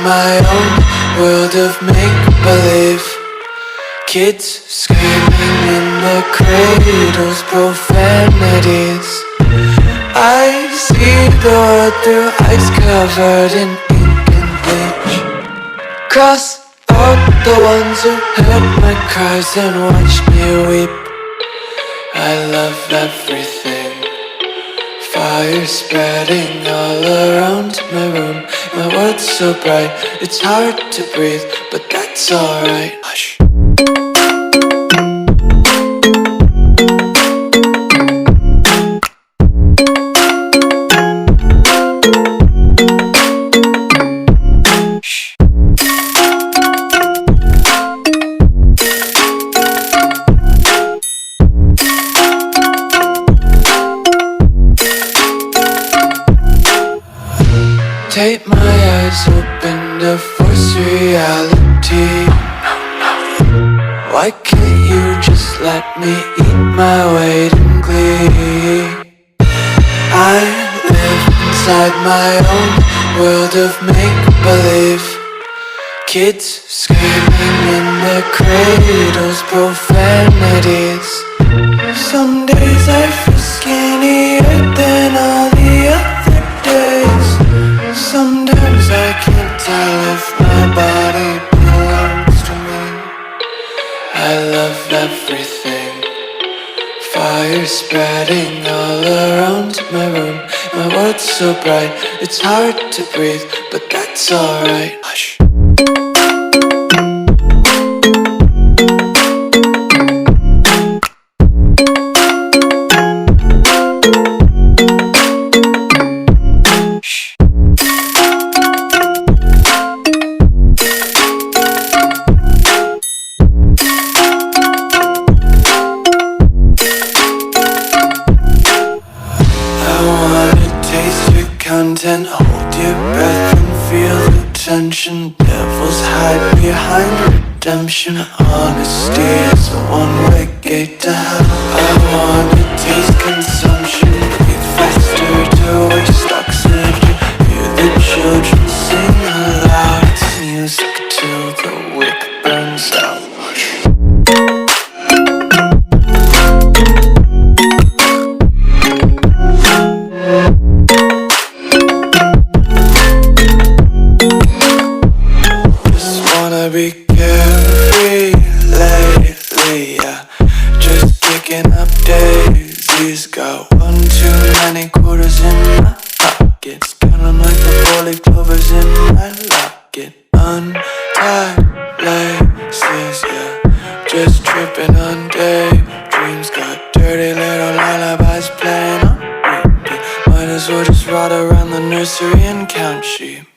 My own world of make-believe. Kids screaming in the cradles, profanities. I see the world through eyes covered in ink and bleach. Cross out the ones who heard my cries and watched me weep. I love everything. Fire spreading all around my room. My world's so bright, it's hard to breathe, but that's alright. Hush. Take my eyes open to force reality. Why can't you just let me eat my weight in glee? I live inside my own world of make-believe. Kids screaming in their cradles, profanities. Some days I feel skinnier than all the other days. Sometimes I can't tell if my body belongs to me. I love everything. Fire spreading all around my room. My world's so bright, it's hard to breathe, but that's alright. Hush. Content, hold your breath and feel the tension. Devils hide behind redemption. Honesty is a one-way gate to hell. I wanna taste consumption, breathe faster to waste oxygen. Hear the children sing aloud. It's music till the wick burns out. Be carefree lately, yeah. Just picking up daisies. Got one too many quarters in my pockets. Counting like the four-leaf clovers in my locket. Untied laces, yeah. Just tripping on daydreams. Got dirty little lullabies playing on repeat. Might as well just ride around the nursery and count sheep.